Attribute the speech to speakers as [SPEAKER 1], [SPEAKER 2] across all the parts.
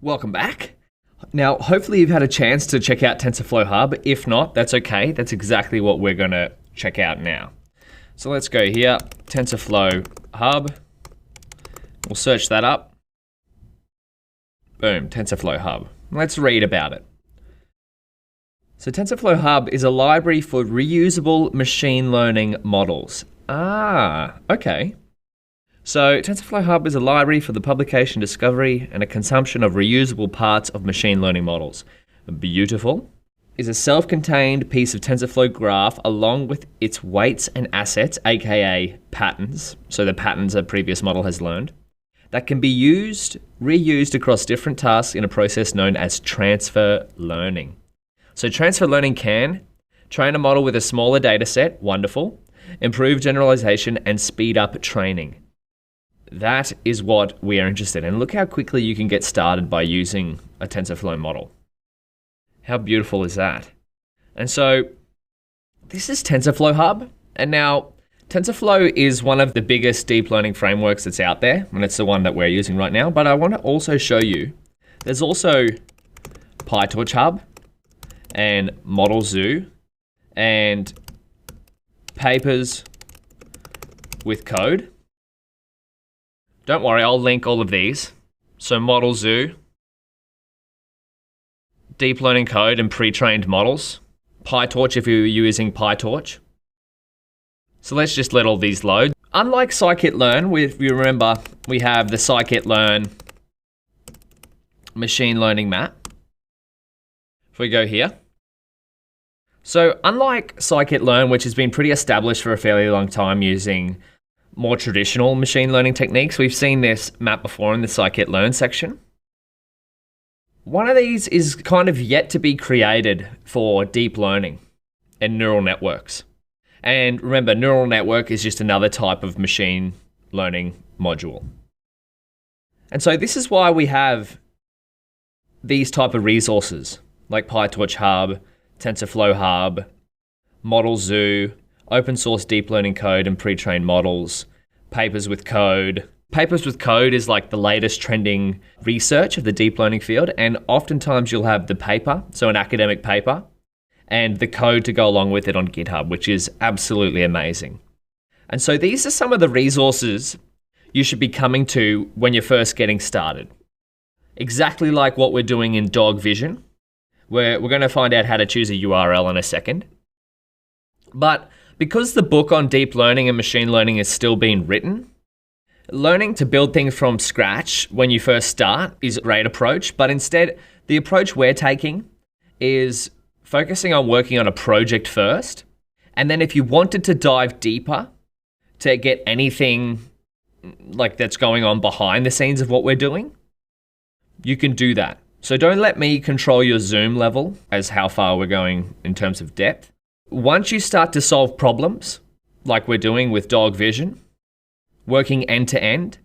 [SPEAKER 1] Welcome back. Now, hopefully you've had a chance to check out TensorFlow Hub. If not, that's okay. That's exactly what we're going to check out now. So let's go here, TensorFlow Hub. We'll search that up. Boom, TensorFlow Hub. Let's read about it. So TensorFlow Hub is a library for reusable machine learning models. Okay. So TensorFlow Hub is a library for the publication, discovery, and a consumption of reusable parts of machine learning models. Beautiful. Is a self-contained piece of TensorFlow graph along with its weights and assets, aka patterns, so the patterns a previous model has learned, that can be reused across different tasks in a process known as transfer learning. So transfer learning can train a model with a smaller data set, wonderful, improve generalization, and speed up training. That is what we are interested in. Look how quickly you can get started by using a TensorFlow model. How beautiful is that? And so this is TensorFlow Hub. And now TensorFlow is one of the biggest deep learning frameworks that's out there, and it's the one that we're using right now. But I want to also show you, there's also PyTorch Hub and Model Zoo and Papers with Code. Don't worry, I'll link all of these. So Model Zoo, deep learning code and pre-trained models, PyTorch if you're using PyTorch. So let's just let all these load. Unlike scikit-learn, if you remember, we have the scikit-learn machine learning map. If we go here. So unlike scikit-learn, which has been pretty established for a fairly long time using more traditional machine learning techniques, we've seen this map before in the scikit-learn section. One of these is kind of yet to be created for deep learning and neural networks. And remember, neural network is just another type of machine learning module. And so this is why we have these type of resources like PyTorch Hub, TensorFlow Hub, Model Zoo, open source deep learning code and pre-trained models, Papers with Code. Papers with Code is like the latest trending research of the deep learning field, and oftentimes you'll have the paper, so an academic paper, and the code to go along with it on GitHub, which is absolutely amazing. And so these are some of the resources you should be coming to when you're first getting started. Exactly like what we're doing in Dog Vision, where we're going to find out how to choose a URL in a second. But because the book on deep learning and machine learning is still being written, learning to build things from scratch when you first start is a great approach, but instead the approach we're taking is focusing on working on a project first, and then if you wanted to dive deeper to get anything like that's going on behind the scenes of what we're doing, you can do that. So don't let me control your zoom level as how far we're going in terms of depth. Once you start to solve problems, like we're doing with Dog Vision, working end to end,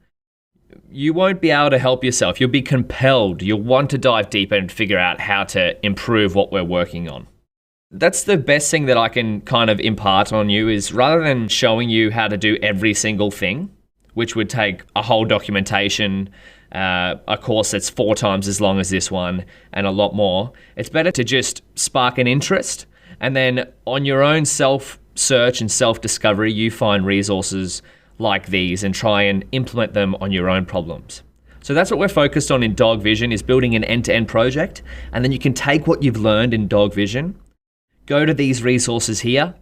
[SPEAKER 1] you won't be able to help yourself. You'll be compelled. You'll want to dive deeper and figure out how to improve what we're working on. That's the best thing that I can kind of impart on you, is rather than showing you how to do every single thing, which would take a whole documentation, a course that's 4 times as long as this one, and a lot more, it's better to just spark an interest, and then on your own self-search and self-discovery, you find resources like these and try and implement them on your own problems. So that's what we're focused on in Dog Vision, is building an end-to-end project, and then you can take what you've learned in Dog Vision, go to these resources here,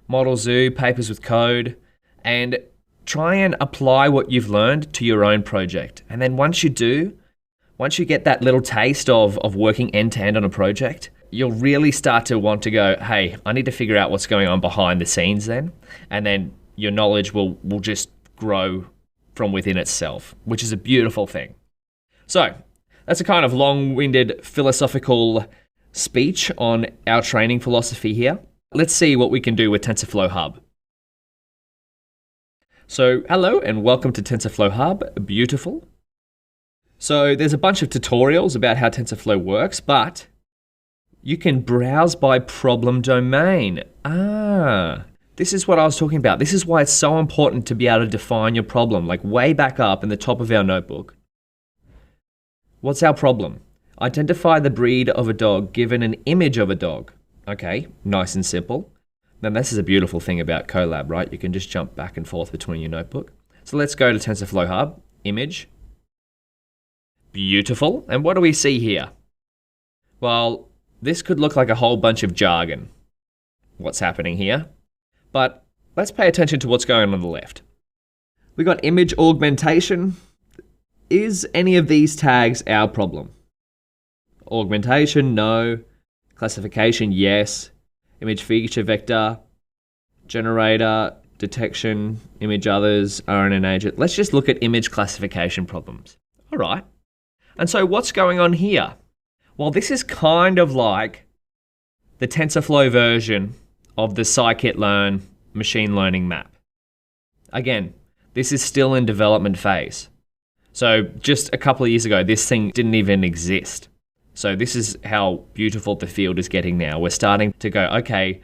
[SPEAKER 1] Model Zoo, Papers with Code, and try and apply what you've learned to your own project. And then once you get that little taste of working end-to-end on a project, you'll really start to want to go, hey, I need to figure out what's going on behind the scenes then. And then your knowledge will just grow from within itself, which is a beautiful thing. So that's a kind of long-winded philosophical speech on our training philosophy here. Let's see what we can do with TensorFlow Hub. So hello and welcome to TensorFlow Hub. Beautiful. So there's a bunch of tutorials about how TensorFlow works, but you can browse by problem domain. This is what I was talking about. This is why it's so important to be able to define your problem, like way back up in the top of our notebook. What's our problem? Identify the breed of a dog given an image of a dog. Okay, nice and simple. Then this is a beautiful thing about Colab, right? You can just jump back and forth between your notebook. So let's go to TensorFlow Hub, image. Beautiful. And what do we see here? Well, this could look like a whole bunch of jargon. What's happening here? But let's pay attention to what's going on the left. We got image augmentation. Is any of these tags our problem? Augmentation, no. Classification, yes. Image feature vector, generator, detection, image others, RNN agent. Let's just look at image classification problems. All right. And so what's going on here? Well, this is kind of like the TensorFlow version of the scikit-learn machine learning map. Again, this is still in development phase. So just a couple of years ago, this thing didn't even exist. So this is how beautiful the field is getting now. We're starting to go, okay,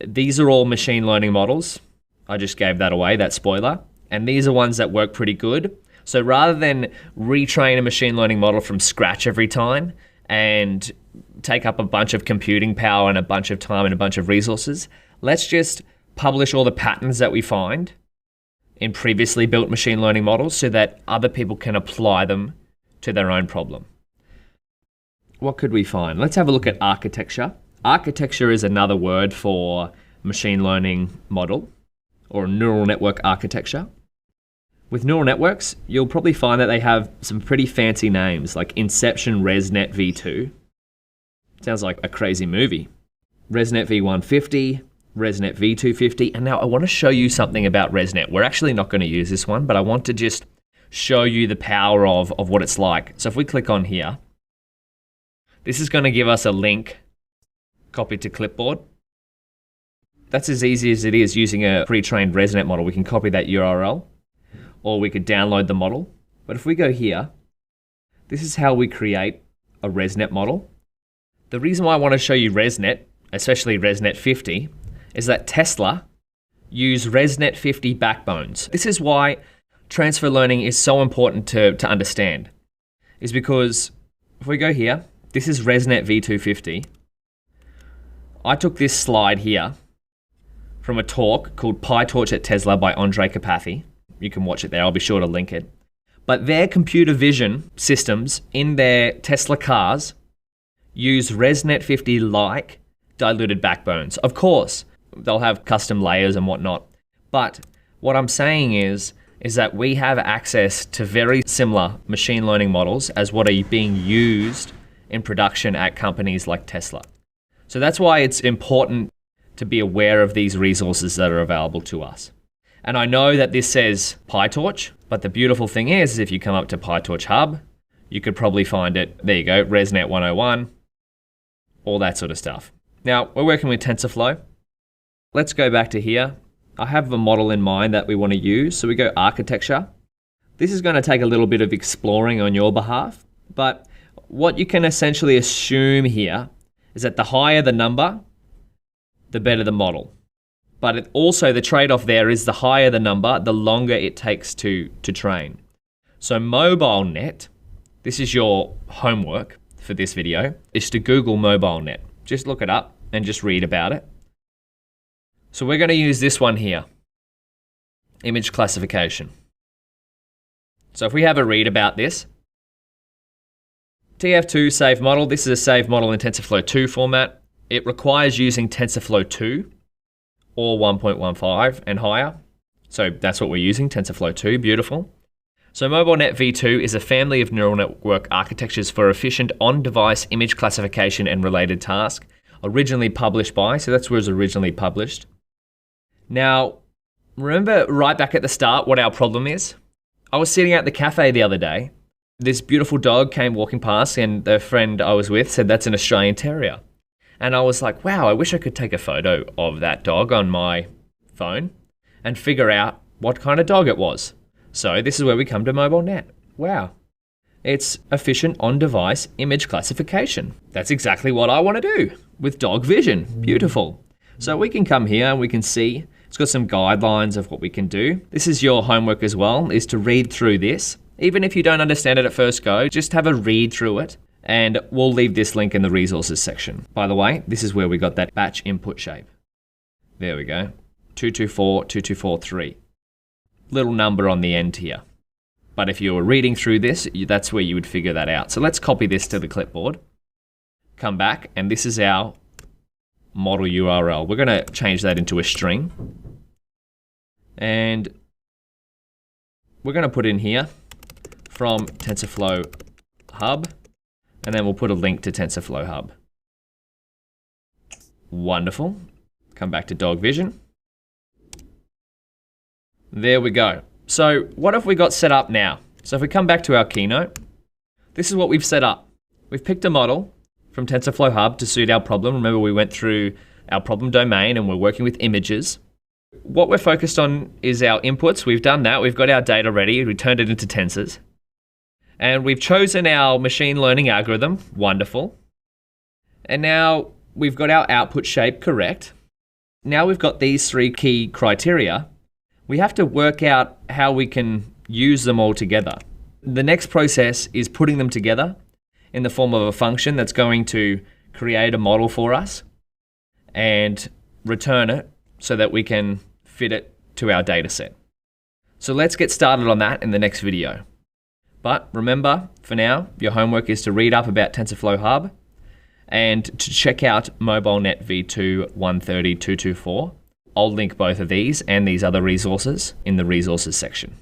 [SPEAKER 1] these are all machine learning models. I just gave that away, that spoiler. And these are ones that work pretty good. So rather than retrain a machine learning model from scratch every time and take up a bunch of computing power and a bunch of time and a bunch of resources, let's just publish all the patterns that we find in previously built machine learning models so that other people can apply them to their own problem. What could we find? Let's have a look at architecture. Architecture is another word for machine learning model or neural network architecture. With neural networks, you'll probably find that they have some pretty fancy names like Inception ResNet v2. Sounds like a crazy movie. ResNet v150, ResNet v250. And now I want to show you something about ResNet. We're actually not going to use this one, but I want to just show you the power of what it's like. So if we click on here, this is going to give us a link copied to clipboard. That's as easy as it is using a pre-trained ResNet model. We can copy that URL, or we could download the model. But if we go here, this is how we create a ResNet model. The reason why I want to show you ResNet, especially ResNet 50, is that Tesla use ResNet 50 backbones. This is why transfer learning is so important to understand, is because if we go here, this is ResNet v250. I took this slide here from a talk called PyTorch at Tesla by Andre Karpathy. You can watch it there, I'll be sure to link it. But their computer vision systems in their Tesla cars use ResNet 50-like diluted backbones. Of course, they'll have custom layers and whatnot. But what I'm saying is that we have access to very similar machine learning models as what are being used in production at companies like Tesla. So that's why it's important to be aware of these resources that are available to us. And I know that this says PyTorch, but the beautiful thing is if you come up to PyTorch Hub, you could probably find it. There you go, ResNet 101, all that sort of stuff. Now, we're working with TensorFlow. Let's go back to here. I have a model in mind that we want to use. So we go architecture. This is going to take a little bit of exploring on your behalf, but what you can essentially assume here is that the higher the number, the better the model. But also the trade-off there is the higher the number, the longer it takes to train. So MobileNet, this is your homework for this video, is to Google MobileNet. Just look it up and just read about it. So we're going to use this one here, image classification. So if we have a read about this, TF2 save model, this is a save model in TensorFlow 2 format. It requires using TensorFlow 2 or 1.15 and higher. So that's what we're using, TensorFlow 2, beautiful. So MobileNet v2 is a family of neural network architectures for efficient on-device image classification and related tasks, originally published by, so that's where it was originally published. Now, remember right back at the start what our problem is? I was sitting at the cafe the other day. This beautiful dog came walking past and the friend I was with said that's an Australian Terrier. And I was like, wow, I wish I could take a photo of that dog on my phone and figure out what kind of dog it was. So this is where we come to MobileNet. Wow. It's efficient on-device image classification. That's exactly what I want to do with dog vision. Beautiful. So we can come here and we can see it's got some guidelines of what we can do. This is your homework as well, is to read through this. Even if you don't understand it at first go, just have a read through it, and we'll leave this link in the resources section. By the way, this is where we got that batch input shape. There we go, 224, 2243. Little number on the end here. But if you were reading through this, that's where you would figure that out. So let's copy this to the clipboard, come back, and this is our model URL. We're gonna change that into a string. And we're gonna put in here from TensorFlow Hub, and then we'll put a link to TensorFlow Hub. Wonderful. Come back to Dog Vision. There we go. So what have we got set up now? So if we come back to our keynote, this is what we've set up. We've picked a model from TensorFlow Hub to suit our problem. Remember, we went through our problem domain and we're working with images. What we're focused on is our inputs. We've done that. We've got our data ready. We turned it into tensors. And we've chosen our machine learning algorithm. Wonderful. And now we've got our output shape correct. Now we've got these three key criteria. We have to work out how we can use them all together. The next process is putting them together in the form of a function that's going to create a model for us and return it so that we can fit it to our data set. So let's get started on that in the next video. But remember, for now, your homework is to read up about TensorFlow Hub and to check out MobileNet V2 130 224. I'll link both of these and these other resources in the resources section.